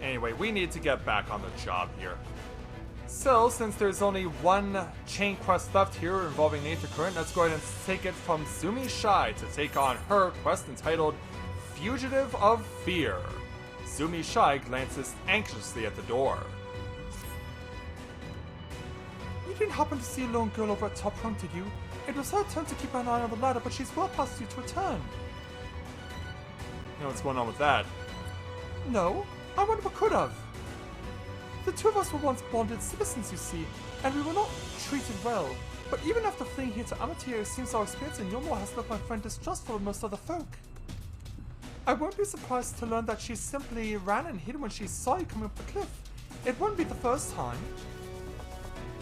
Anyway, we need to get back on the job here. So, since there's only one chain quest left here involving Nature Current, let's go ahead and take it from Sumi Shai to take on her quest entitled Fugitive of Fear. Sumi Shai glances anxiously at the door. You didn't happen to see a lone girl over at top rung, did you? It was her turn to keep an eye on the ladder, but she's well past you to return. You know what's going on with that? No, I wonder what could have. The two of us were once bonded citizens, you see, and we were not treated well. But even after fleeing here to Amateur, it seems our experience in Yomor has left my friend distrustful of most other folk. I won't be surprised to learn that she simply ran and hid when she saw you coming up the cliff. It wouldn't be the first time.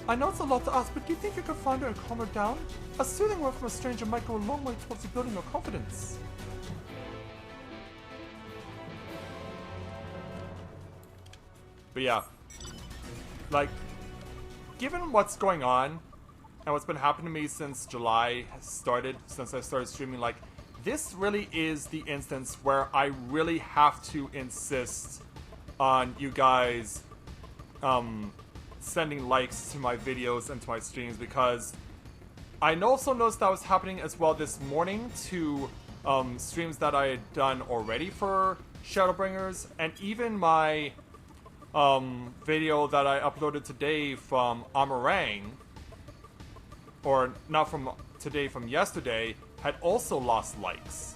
I know it's a lot to ask, but do you think you could find her and calm her down? A soothing word from a stranger might go a long way towards rebuilding your confidence. But yeah, like, given what's going on and what's been happening to me since July started, since I started streaming, like, this really is the instance where I really have to insist on you guys sending likes to my videos and to my streams, because I also noticed that was happening as well this morning to streams that I had done already for Shadowbringers, and even my video that I uploaded today from Amarang, or not from today, from yesterday, had also lost likes.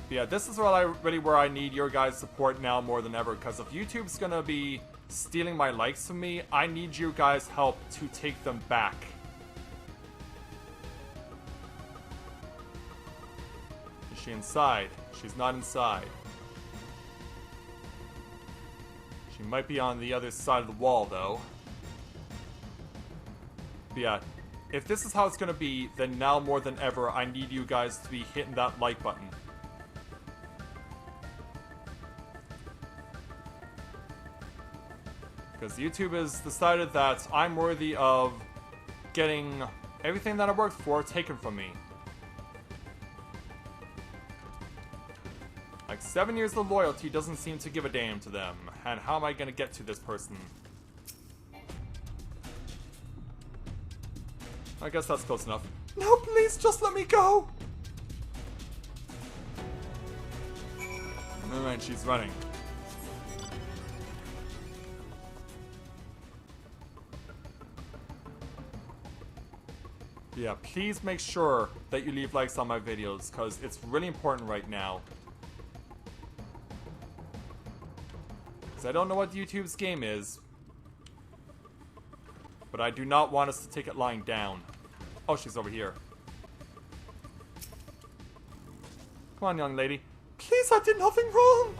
But yeah, this is really where I need your guys' support now more than ever, because if YouTube's gonna be stealing my likes from me, I need you guys' help to take them back. Is she inside? She's not inside. She might be on the other side of the wall, though. But yeah, if this is how it's gonna be, then now more than ever, I need you guys to be hitting that like button. Because YouTube has decided that I'm worthy of getting everything that I worked for taken from me. Like, 7 years of loyalty doesn't seem to give a damn to them. And how am I gonna get to this person? I guess that's close enough. No, please, just let me go! Alright, she's running. Yeah, please make sure that you leave likes on my videos, because it's really important right now. Because I don't know what YouTube's game is, but I do not want us to take it lying down. Oh, she's over here. Come on, young lady. Please, I did nothing wrong!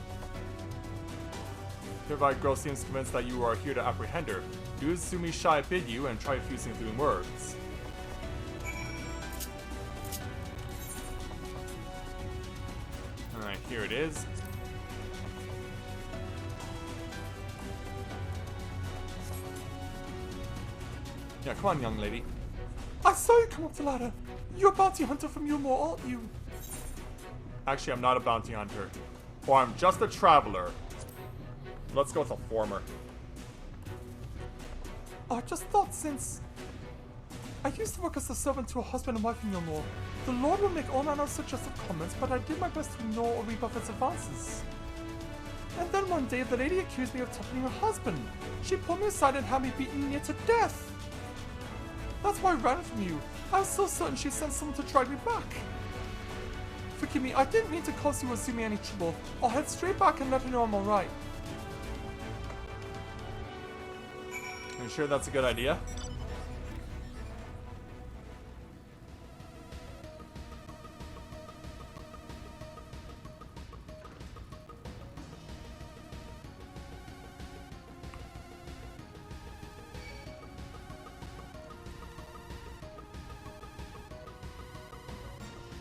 Hereby girl seems convinced that you are here to apprehend her. Do as Sumi Shai bid you and try fusing through words. Alright, here it is. Yeah, come on, young lady. I saw you come up the ladder. You're a bounty hunter from Yomor, aren't you? Actually, I'm not a bounty hunter. Or I'm just a traveler. Let's go with the former. I just thought since I used to work as a servant to a husband and wife in Yomor, the Lord would make all manner of suggestive comments, but I did my best to ignore or rebuff its advances. And then one day, the lady accused me of toppling her husband. She pulled me aside and had me beaten near to death. That's why I ran from you. I was so certain she sent someone to drag me back. Forgive me, I didn't mean to cause you or Sumi any trouble. I'll head straight back and let her know I'm alright. Are you sure that's a good idea?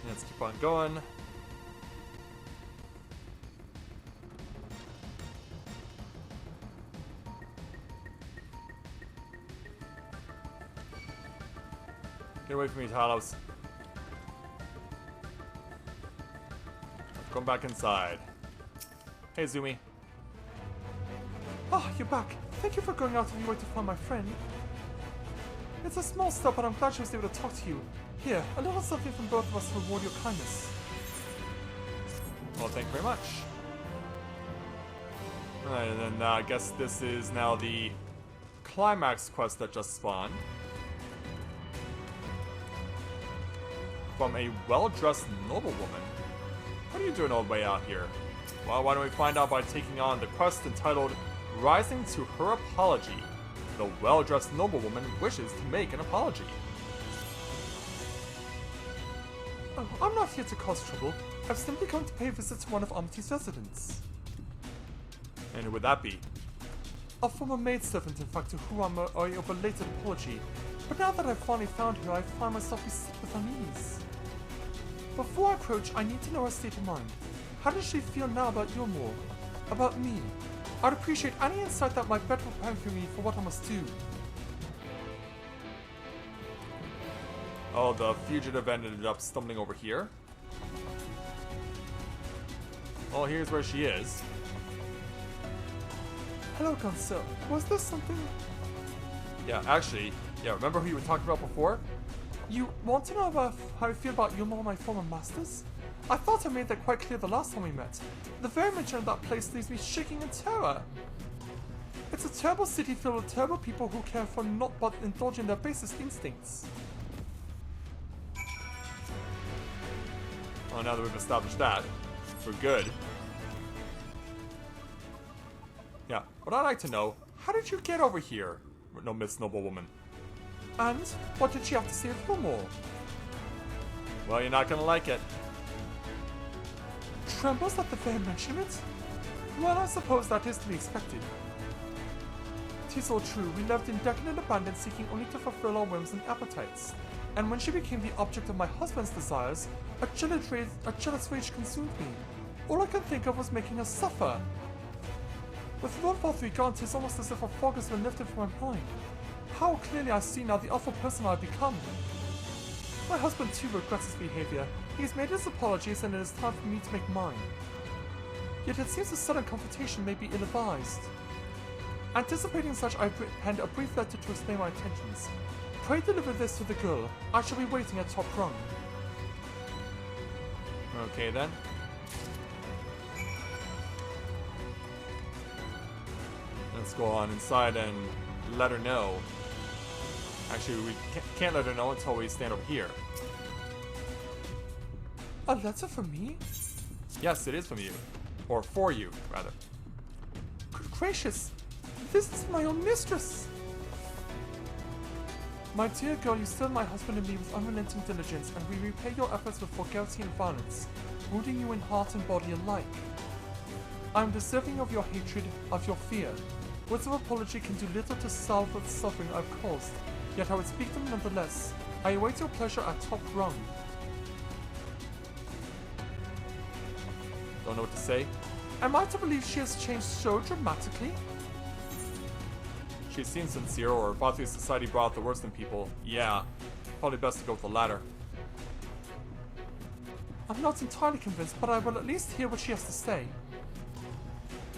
Let's keep on going. Get away from me, Talos. Come back inside. Hey, Zumi. Ah, you're back. Thank you for going out of your way to find my friend. It's a small step, but I'm glad she was able to talk to you. Here, a little something from both of us to reward your kindness. Well, thank you very much. Alright, and then I guess this is now the climax quest that just spawned. From a well-dressed noblewoman. What are you doing all the way out here? Well, why don't we find out by taking on the quest entitled Rising to Her Apology. The well-dressed noblewoman wishes to make an apology. Oh, I'm not here to cause trouble. I've simply come to pay a visit to one of Amity's residents. And who would that be? A former maidservant, in fact, to whom I owe a belated apology. But now that I've finally found her, I find myself beset with unease. Before I approach, I need to know her state of mind. How does she feel now about Yulmore? About me? I'd appreciate any insight that might better prepare me for what I must do. Oh, the fugitive ended up stumbling over here. Oh, here's where she is. Hello, Gonzo. Was there something... Yeah, actually, remember who you were talking about before? You want to know about how I feel about Yulmore and my former masters? I thought I made that quite clear the last time we met. The very mention of that place leaves me shaking in terror. It's a terrible city filled with terrible people who care for naught but indulging their basest instincts. Well, now that we've established that, we're good. Yeah, what I'd like to know, how did you get over here? No, Miss Noblewoman. And what did she have to say of Yulmore? Well, you're not gonna like it. Trembles at the very mention of it? Well, I suppose that is to be expected. 'Tis all true, we lived in decadent abandon seeking only to fulfill our whims and appetites. And when she became the object of my husband's desires, a jealous rage consumed me. All I could think of was making her suffer. With Lord Vauthry gone, 'tis almost as if a fog has been lifted from my mind. How clearly I see now the awful person I have become. My husband too regrets his behavior. He has made his apologies and it is time for me to make mine. Yet it seems a sudden confrontation may be ill-advised. Anticipating such, I penned a brief letter to explain my intentions. Pray deliver this to the girl. I shall be waiting at top rung. Okay then. Let's go on inside and let her know. Actually, we can't let her know until we stand over here. A letter from me? Yes, it is from you. Or for you, rather. Good gracious! This is my own mistress! My dear girl, you serve my husband and me with unrelenting diligence, and we repay your efforts with vulgarity and violence, wounding you in heart and body alike. I am deserving of your hatred, of your fear. Words of apology can do little to salve the suffering I've caused, yet I would speak them nonetheless. I await your pleasure at top rung. Don't know what to say. Am I to believe she has changed so dramatically? She seems sincere, or Vauthry's society brought out the worst in people. Yeah, probably best to go with the latter. I'm not entirely convinced, but I will at least hear what she has to say.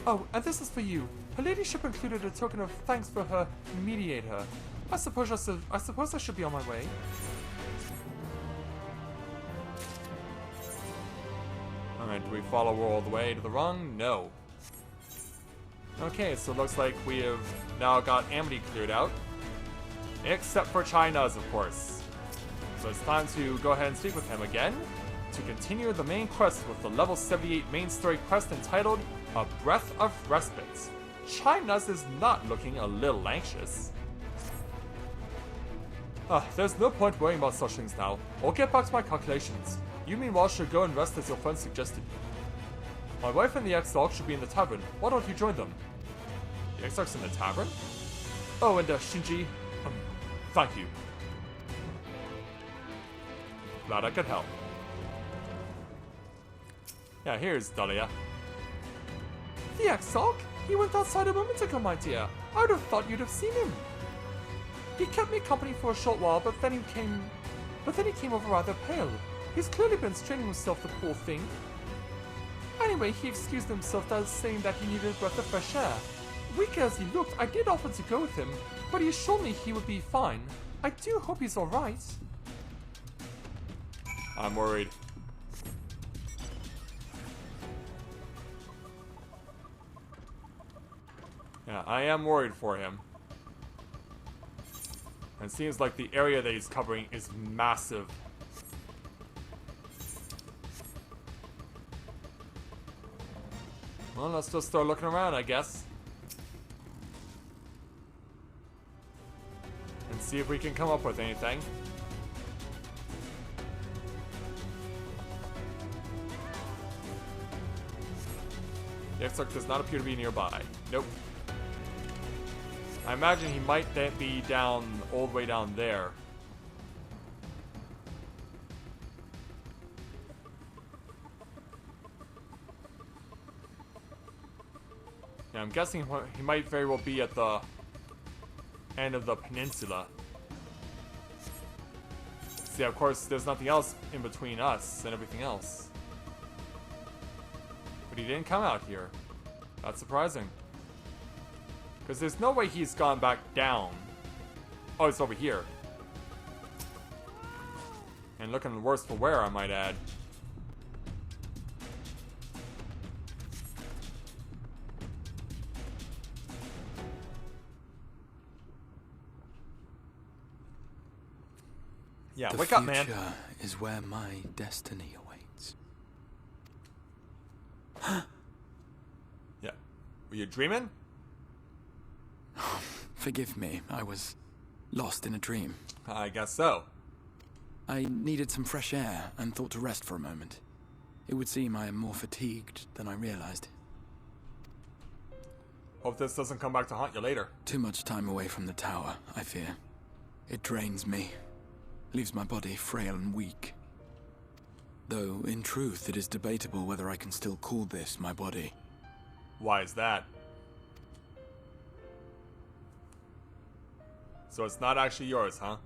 Oh, and this is for you. Her ladyship included a token of thanks for her mediator. I suppose I should be on my way. Alright, do we follow her all the way to the rung? No. Okay, so it looks like we have now got Amity cleared out. Except for China's, of course. So it's time to go ahead and speak with him again to continue the main quest with the level 78 main story quest entitled A Breath of Respite. China's is not looking a little anxious. There's no point worrying about such things now. I'll get back to my calculations. You meanwhile should go and rest as your friend suggested. My wife and the X-Dog should be in the tavern. Why don't you join them? The X-Dog's in the tavern? Oh, and Shinji, thank you. Glad I could help. Yeah, here's Dahlia. The X-Dog? He went outside a moment ago, my dear. I would have thought you'd have seen him. He kept me company for a short while, but then he came over rather pale. He's clearly been straining himself, the poor thing. Anyway, he excused himself by saying that he needed a breath of fresh air. Weak as he looked, I did offer to go with him, but he assured me he would be fine. I do hope he's alright. I'm worried. Yeah, I am worried for him. And it seems like the area that he's covering is massive. Well, let's just start looking around, I guess. And see if we can come up with anything. The Exarch does not appear to be nearby. Nope. I imagine he might be down, all the way down there. Yeah, I'm guessing he might very well be at the end of the peninsula. See, of course, there's nothing else in between us and everything else. But he didn't come out here. That's surprising. Because there's no way he's gone back down. Oh, it's over here. And looking worse for wear, I might add. Yeah, wake up, man. The future is where my destiny awaits. Yeah. Were you dreaming? Forgive me, I was lost in a dream. I guess so. I needed some fresh air and thought to rest for a moment. It would seem I am more fatigued than I realized. Hope this doesn't come back to haunt you later. Too much time away from the tower, I fear. It drains me, leaves my body frail and weak. Though, in truth, it is debatable whether I can still call this my body. Why is that? So it's not actually yours, huh?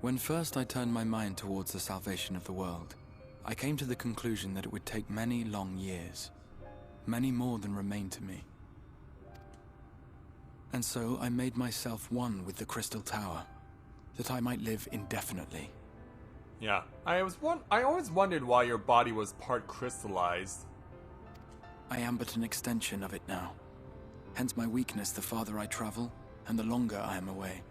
When first I turned my mind towards the salvation of the world, I came to the conclusion that it would take many long years, many more than remain to me. And so I made myself one with the Crystal Tower, that I might live indefinitely. Yeah, I always wondered why your body was part crystallized. I am but an extension of it now. Hence my weakness the farther I travel, and the longer I am away.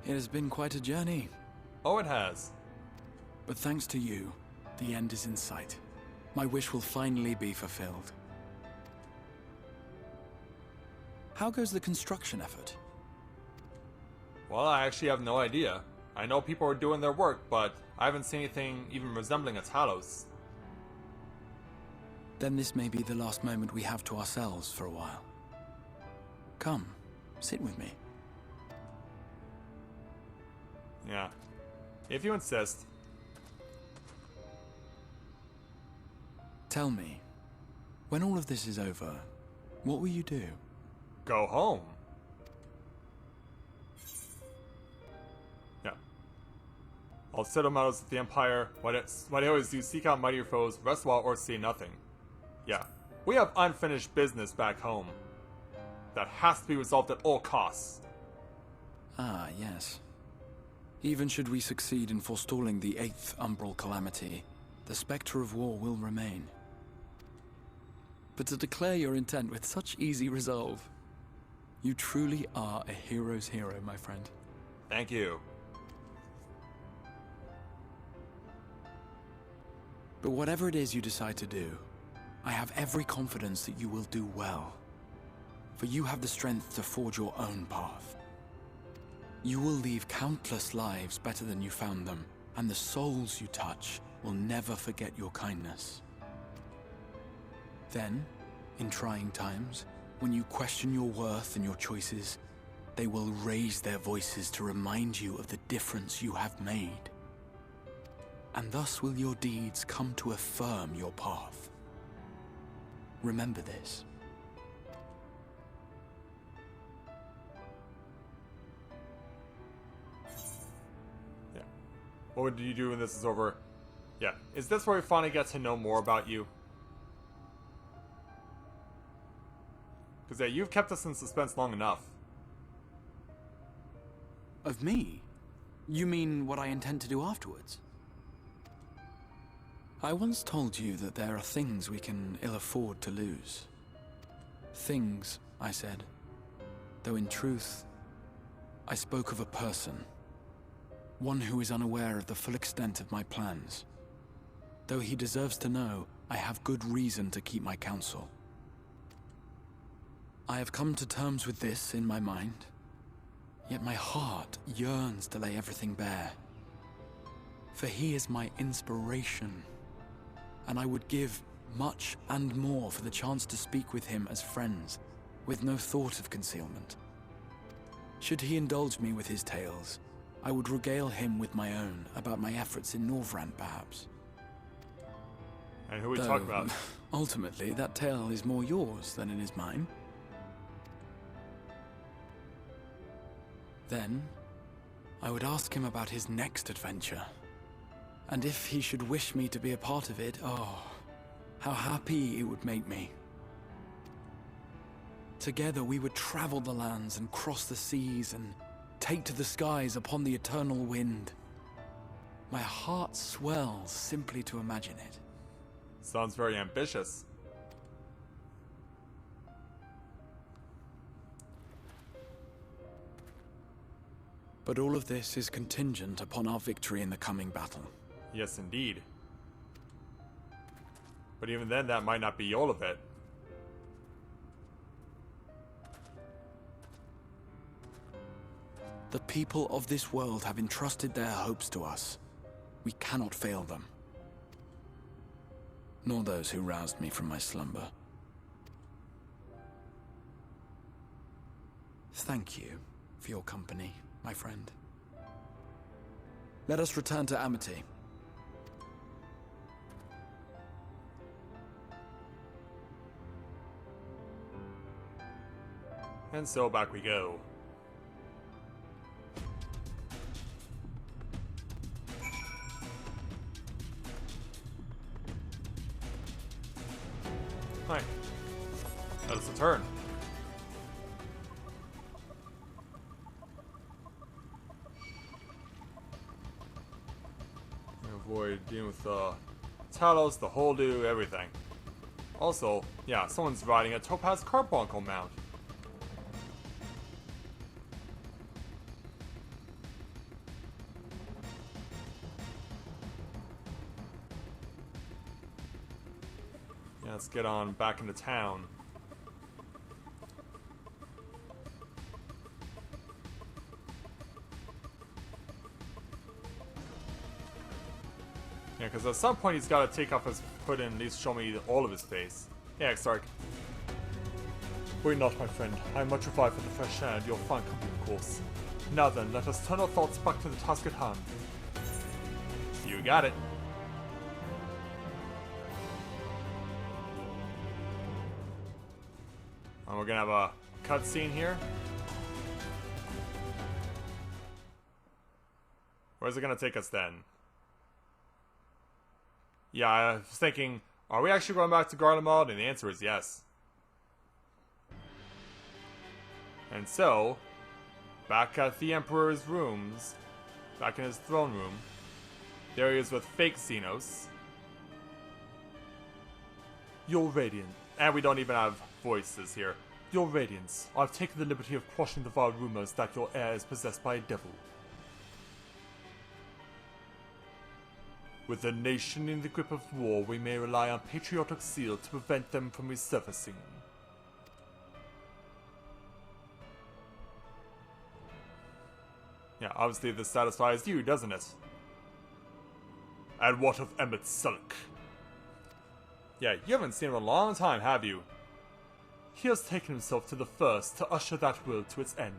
It has been quite a journey. Oh, it has. But thanks to you, the end is in sight. My wish will finally be fulfilled. How goes the construction effort? Well, I actually have no idea. I know people are doing their work, but I haven't seen anything even resembling a Talos. Then this may be the last moment we have to ourselves for a while. Come, sit with me. Yeah. If you insist. Tell me, when all of this is over, what will you do? Go home. Yeah. I'll settle matters with the Empire. What I always do, seek out mightier foes, rest well, or see nothing. Yeah. We have unfinished business back home. That has to be resolved at all costs. Ah, yes. Even should we succeed in forestalling the 8th Umbral Calamity, the spectre of war will remain. But to declare your intent with such easy resolve, you truly are a hero's hero, my friend. Thank you. But whatever it is you decide to do, I have every confidence that you will do well. For you have the strength to forge your own path. You will leave countless lives better than you found them, and the souls you touch will never forget your kindness. Then, in trying times, when you question your worth and your choices, they will raise their voices to remind you of the difference you have made. And thus will your deeds come to affirm your path. Remember this. What would you do when this is over? Yeah, is this where we finally get to know more about you? Because yeah, you've kept us in suspense long enough. Of me? You mean what I intend to do afterwards? I once told you that there are things we can ill afford to lose. Things, I said. Though in truth, I spoke of a person. One who is unaware of the full extent of my plans. Though he deserves to know, I have good reason to keep my counsel. I have come to terms with this in my mind, yet my heart yearns to lay everything bare. For he is my inspiration, and I would give much and more for the chance to speak with him as friends, with no thought of concealment. Should he indulge me with his tales, I would regale him with my own about my efforts in Norvrand, perhaps. And who are we talking about? Ultimately, that tale is more yours than it is mine. Then, I would ask him about his next adventure. And if he should wish me to be a part of it, oh, how happy it would make me. Together we would travel the lands and cross the seas and take to the skies upon the eternal wind. My heart swells simply to imagine it. Sounds very ambitious. But all of this is contingent upon our victory in the coming battle. Yes, indeed. But even then, that might not be all of it. The people of this world have entrusted their hopes to us. We cannot fail them. Nor those who roused me from my slumber. Thank you for your company, my friend. Let us return to Amity. And so back we go. Hi. That is a turn. Avoid dealing with Talos, the Holdu, everything. Also, yeah, someone's riding a Topaz Carbuncle mount. Yeah, let's get on back into town. Yeah, because at some point he's got to take off his hood and at least show me all of his face. Yeah, Xark. Worry not, my friend. I am much revived for the fresh air and your fine company, of course. Now then, let us turn our thoughts back to the task at hand. You got it. And we're gonna have a cutscene here. Where's it gonna take us then? Yeah, I was thinking, are we actually going back to Garlemald? And the answer is yes. And so, back at the Emperor's rooms, back in his throne room, there he is with fake Xenos. Your Radiant. And we don't even have voices here. Your Radiance. I've taken the liberty of quashing the vile rumors that your heir is possessed by a devil. With the nation in the grip of war, we may rely on patriotic zeal to prevent them from resurfacing. Yeah, obviously this satisfies you, doesn't it? And what of Emmett Sulk? Yeah, you haven't seen him in a long time, have you? He has taken himself to the first to usher that will to its end.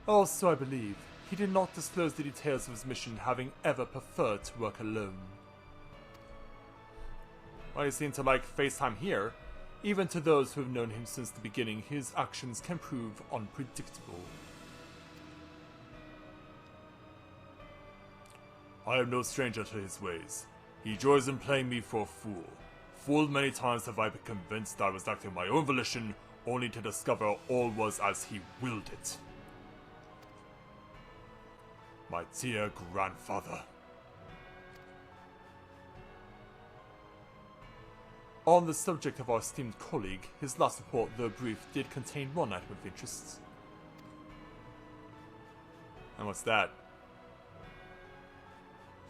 Also, I believe, he did not disclose the details of his mission, having ever preferred to work alone. Well, he seemed to like FaceTime here. Even to those who have known him since the beginning, his actions can prove unpredictable. I am no stranger to his ways. He joys in playing me for a fool. Full many times have I been convinced I was acting on my own volition, only to discover all was as he willed it. My dear grandfather. On the subject of our esteemed colleague, his last report, though brief, did contain one item of interest. And what's that?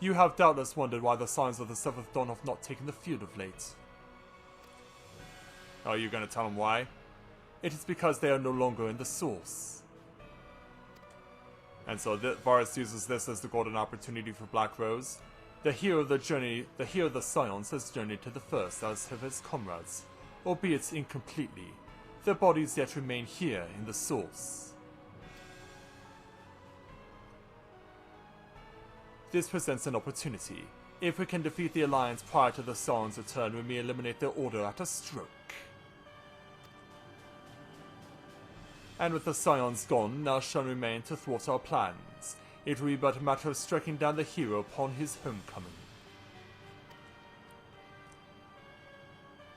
You have doubtless wondered why the Scions of the Seventh Dawn have not taken the field of late. Are you gonna tell him why? It is because they are no longer in the Source. And so Varus uses this as the golden opportunity for Black Rose. The hero of the Scions has journeyed to the First as have his comrades, albeit incompletely. Their bodies yet remain here in the Source. This presents an opportunity. If we can defeat the Alliance prior to the Scions' return, we may eliminate their order at a stroke. And with the Scions gone, now shall remain to thwart our plans. It will be but a matter of striking down the hero upon his homecoming.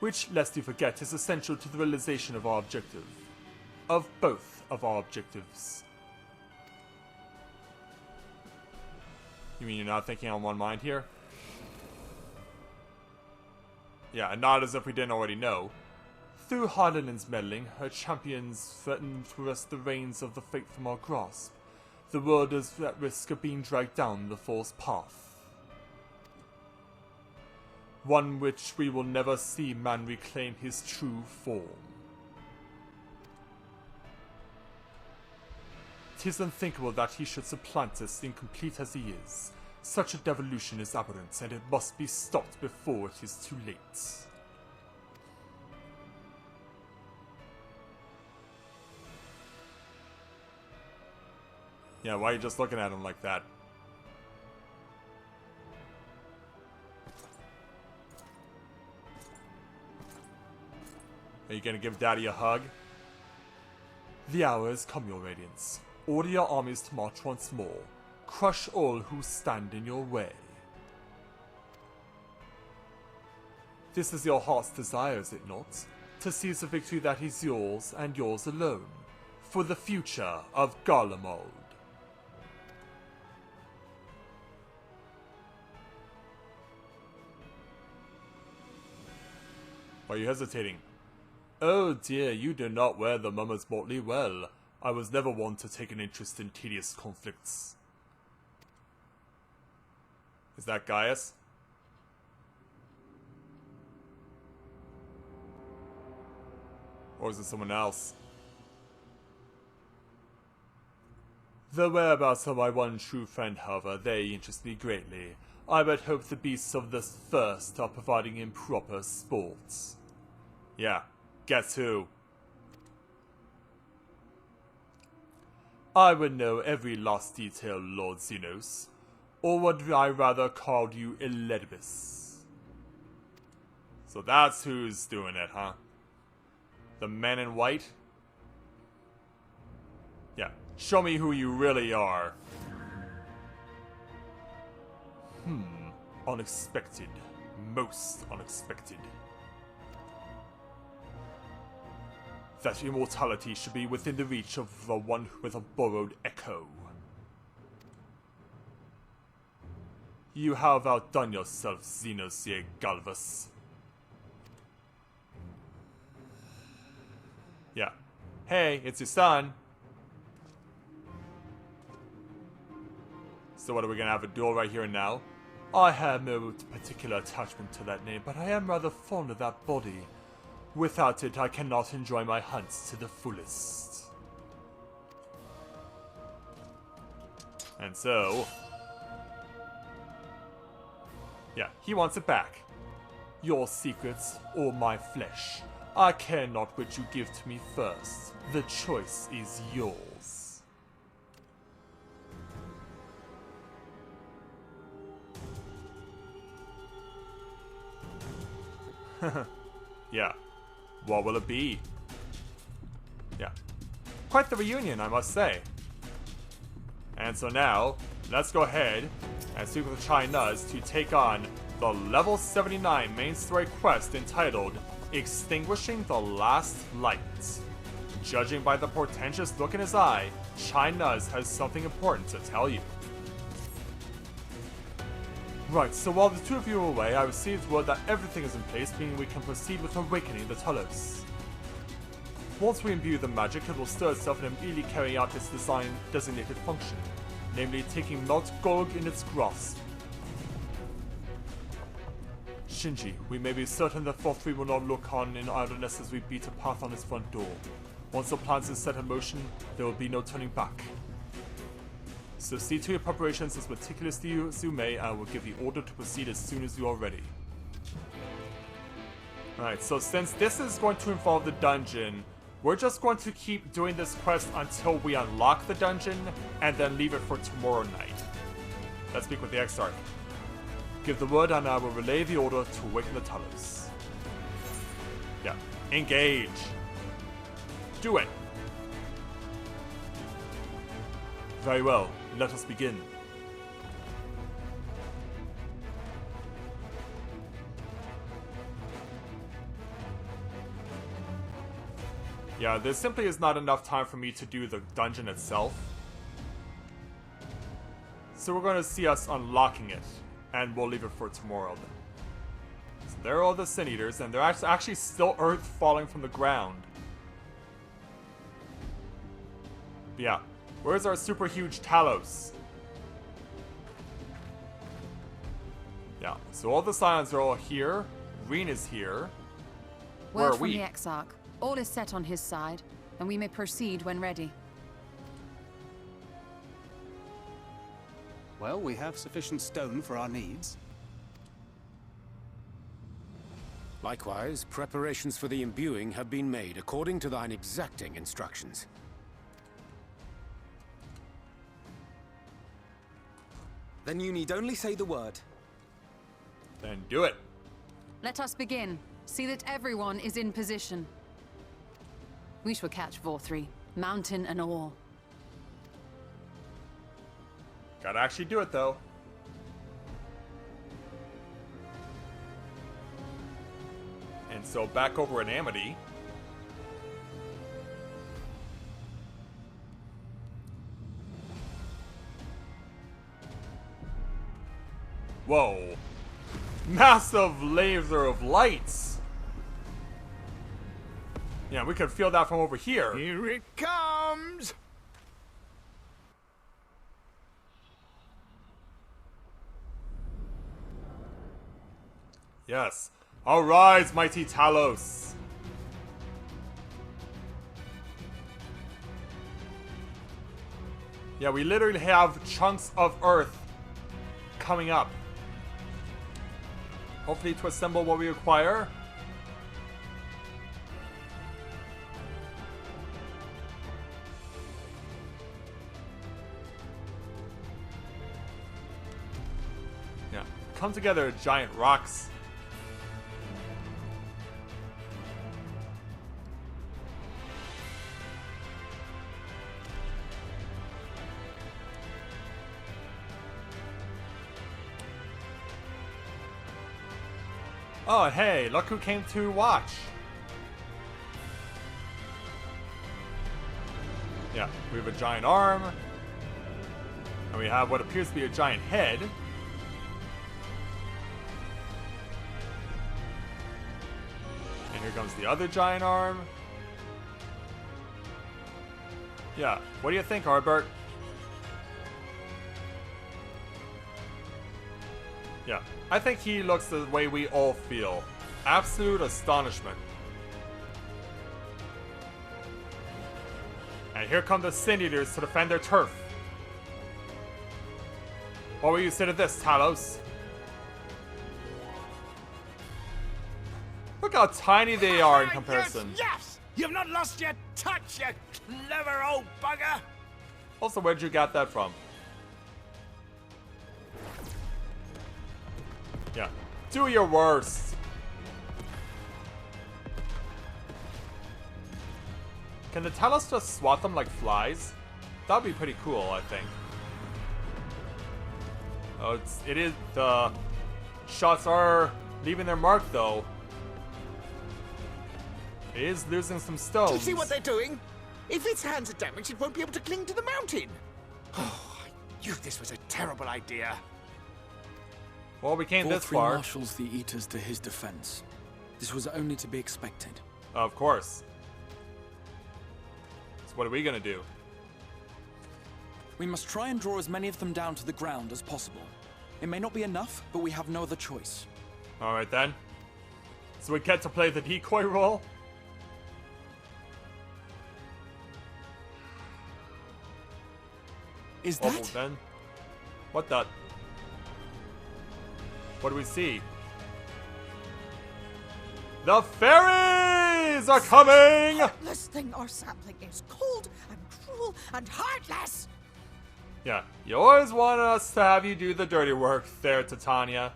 Which, lest you forget, is essential to the realization of our objective. Of both of our objectives. You mean you're not thinking on one mind here? Yeah, and not as if we didn't already know. Through Harden's meddling, her champions threaten to wrest the reins of the fate from our grasp. The world is at risk of being dragged down the false path. One which we will never see man reclaim his true form. 'Tis unthinkable that he should supplant us, incomplete as he is. Such a devolution is aberrant, and it must be stopped before it is too late. Yeah, why are you just looking at him like that? Are you gonna give Daddy a hug? The hour has come, Your Radiance. Order your armies to march once more. Crush all who stand in your way. This is your heart's desire, is it not? To seize a victory that is yours and yours alone. For the future of Garlemald. Why are you hesitating? Oh dear, you do not wear the mummers mortally well. I was never one to take an interest in tedious conflicts. Is that Gaius? Or is it someone else? The whereabouts of my one true friend, however, they interest me greatly. I but hope the beasts of the First are providing him proper sports. Yeah, guess who? I would know every last detail, Lord Xenos. Or would I rather call you Eledibus? So that's who's doing it, huh? The men in white? Yeah, show me who you really are. Unexpected. Most unexpected. That immortality should be within the reach of the one with a borrowed echo. You have outdone yourself, Xenosia Galvus. Yeah. Hey, it's your son. So what, are we gonna have a duel right here and now? I have no particular attachment to that name, but I am rather fond of that body. Without it, I cannot enjoy my hunts to the fullest. And so... yeah, he wants it back. Your secrets or my flesh. I care not which you give to me first. The choice is yours. Yeah. What will it be? Yeah. Quite the reunion, I must say. And so now, let's go ahead and speak with Chai-Nuz to take on the level 79 main story quest entitled Extinguishing the Last Light. Judging by the portentous look in his eye, Chai-Nuz has something important to tell you. Right, so while the two of you are away, I received word that everything is in place, meaning we can proceed with awakening the Talos. Once we imbue the magic, it will stir itself and immediately carry out its designated function, namely taking Melt Gorg in its grasp. Shinji, we may be certain that Vauthry will not look on in idleness as we beat a path on his front door. Once the plans is set in motion, there will be no turning back. So see to your preparations as meticulously as you may, and I will give the order to proceed as soon as you are ready. Alright, so since this is going to involve the dungeon, we're just going to keep doing this quest until we unlock the dungeon, and then leave it for tomorrow night. Let's speak with the XIV. Give the word and I will relay the order to awaken the Talos. Yeah, engage. Do it. Very well, let us begin. Yeah, there simply is not enough time for me to do the dungeon itself. So we're going to see us unlocking it, and we'll leave it for tomorrow then. So there are all the Sin Eaters, and there's actually still earth falling from the ground. But yeah, where's our super huge Talos? Yeah, so all the Scions are all here. Reen is here. Where Word are from we? the Exarch. All is set on his side, and we may proceed when ready. Well, we have sufficient stone for our needs. Likewise, preparations for the imbuing have been made according to thine exacting instructions. Then you need only say the word. Then do it. Let us begin. See that everyone is in position. We shall catch Vauthry, mountain and all. Gotta actually do it though. And so back over in Amity. Whoa. Massive laser of lights. Yeah, we could feel that from over here. Here it comes! Yes. Arise, mighty Talos. Yeah, we literally have chunks of earth coming up. Hopefully to assemble what we require. Yeah, come together, giant rocks. Oh, hey, look who came to watch. Yeah, we have a giant arm. And we have what appears to be a giant head. And here comes the other giant arm. Yeah, what do you think, Arbert? Yeah, I think he looks the way we all feel. Absolute astonishment. And here come the Sin Eaters to defend their turf. What will you say to this, Talos? Look how tiny they are in comparison. Yes! You've not lost your touch, you clever old bugger! Also, where'd you get that from? Yeah. Do your worst. Can the Talos just swat them like flies? That'd be pretty cool, I think. Oh, it is. The shots are leaving their mark, though. It is losing some stones. Do you see what they're doing? If its hands are damaged, it won't be able to cling to the mountain. Oh, I knew this was a terrible idea. Well, we came this Vauthry far. marshals the Eaters to his defense. This was only to be expected. Of course. So what are we gonna do? We must try and draw as many of them down to the ground as possible. It may not be enough, but we have no other choice. Alright then. So we get to play the decoy role? Is Oh, that? then. What the? What do we see? The fairies are coming! This thing or sapling is cold and cruel and heartless. Yeah, you always want us to have you do the dirty work there, Titania.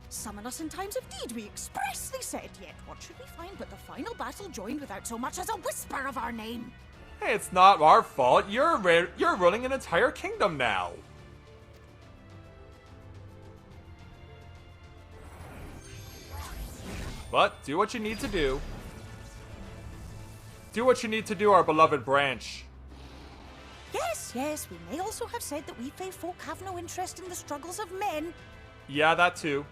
Summon us in times of need, we expressly said. Yet what should we find but the final battle joined without so much as a whisper of our name? Hey, it's not our fault. You're ruling an entire kingdom now. But do what you need to do. Do what you need to do, our beloved branch. Yes, yes, we may also have said that we Fae folk have no interest in the struggles of men. Yeah, that too.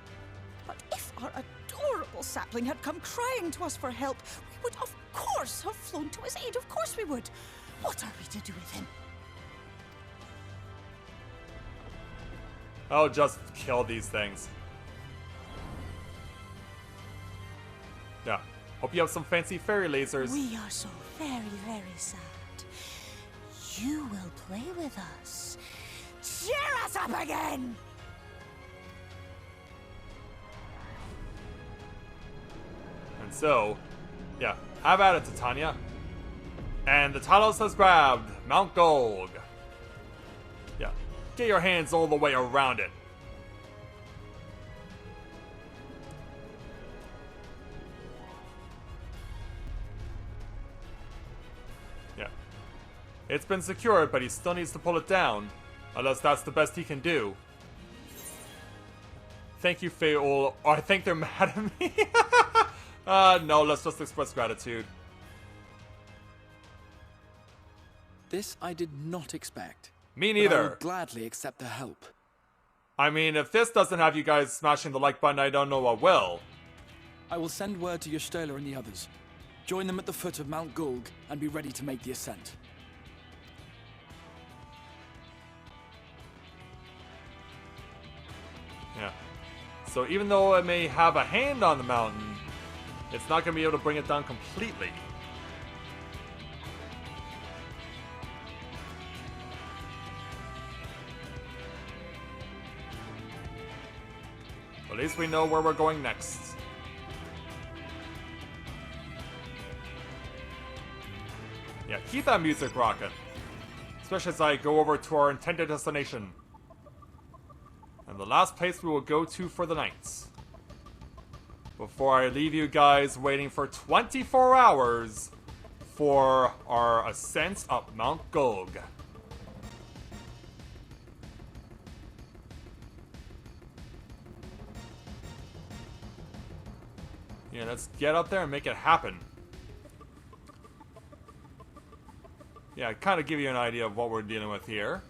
But if our adorable sapling had come crying to us for help, we would of course have flown to his aid. Of course we would. What are we to do with him? I'll just kill these things. Yeah. Hope you have some fancy fairy lasers. We are so very, very sad. You will play with us. Cheer us up again! And so, yeah, have at it, Titania. And the Talos has grabbed Mount Golg. Yeah, get your hands all the way around it. Yeah. It's been secured, but he still needs to pull it down. Unless that's the best he can do. Thank you, Faol. Oh, I think they're mad at me. No, let's just express gratitude. This I did not expect. Me but I neither. will gladly accept the help. I mean, if this doesn't have you guys smashing the like button, I don't know what will. I will send word to Y'shtola and the others. Join them at the foot of Mount Gulg and be ready to make the ascent. Yeah. So even though it may have a hand on the mountain, it's not going to be able to bring it down completely. At least we know where we're going next. Yeah, keep that music rocking. Especially as I go over to our intended destination. And the last place we will go to for the night. Before I leave you guys waiting for 24 hours for our ascent up Mount Gulg. Yeah, let's get up there and make it happen. Yeah, kind of give you an idea of what we're dealing with here.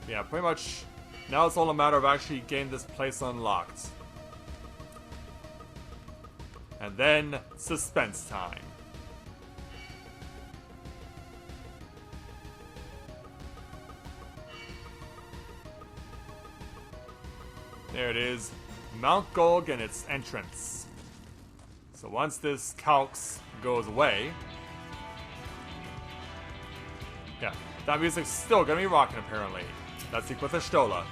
Yeah, pretty much now it's all a matter of actually getting this place unlocked. And then suspense time. There it is, Mount Gulg and its entrance. So once this calx goes away, yeah, that music's still gonna be rocking apparently. Let's see with Y'shtola.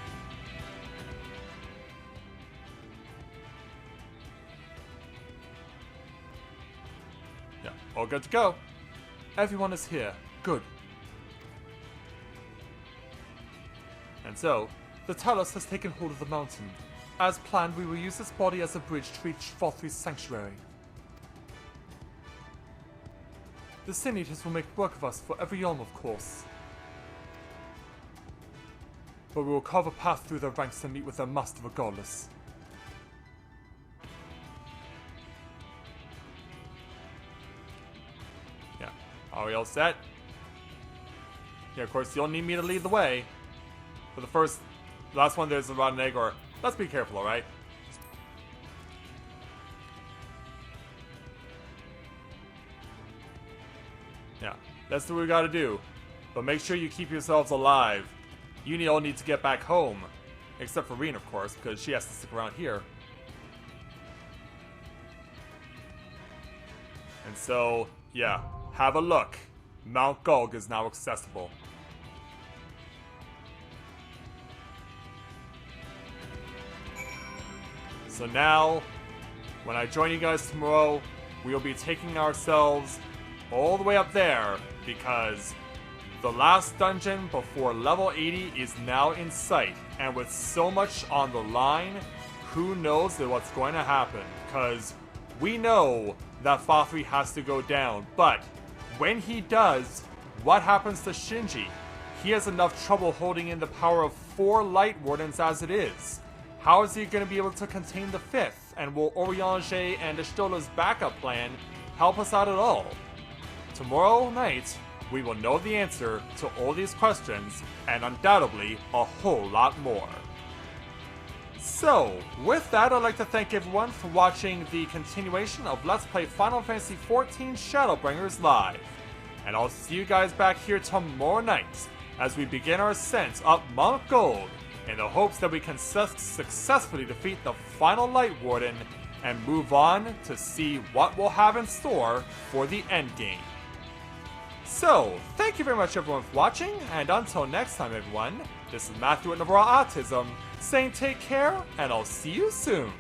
Yeah, all good to go. Everyone is here. Good. And so, The Talos has taken hold of the mountain. As planned, we will use this body as a bridge to reach Vauthry's sanctuary. The Sin Eaters will make work of us for every realm, of course. But we will carve a path through their ranks and meet with their master regardless. Yeah. Are we all set? Yeah, of course, you'll need me to lead the way. For the last one, there's a rotten egg, or let's be careful, alright? Yeah, that's what we gotta do. But make sure you keep yourselves alive. You all need to get back home. Except for Reen, of course, because she has to stick around here. And so, yeah, have a look. Mount Gulg is now accessible. So now, when I join you guys tomorrow, we will be taking ourselves all the way up there, because the last dungeon before level 80 is now in sight. And with so much on the line, who knows what's going to happen, because we know that Vauthry has to go down, but when he does, what happens to Shinji? He has enough trouble holding in the power of 4 Light Wardens as it is. How is he going to be able to contain the 5th? And will Oriange and Ashtola's backup plan help us out at all? Tomorrow night, we will know the answer to all these questions, and undoubtedly a whole lot more. So, with that, I'd like to thank everyone for watching the continuation of Let's Play Final Fantasy XIV Shadowbringers Live. And I'll see you guys back here tomorrow night as we begin our ascent up Mount Gulg in the hopes that we can successfully defeat the final Light Warden and move on to see what we'll have in store for the endgame. So, thank you very much everyone for watching, and until next time everyone, this is Matthew at Navarra Autism, saying take care, and I'll see you soon.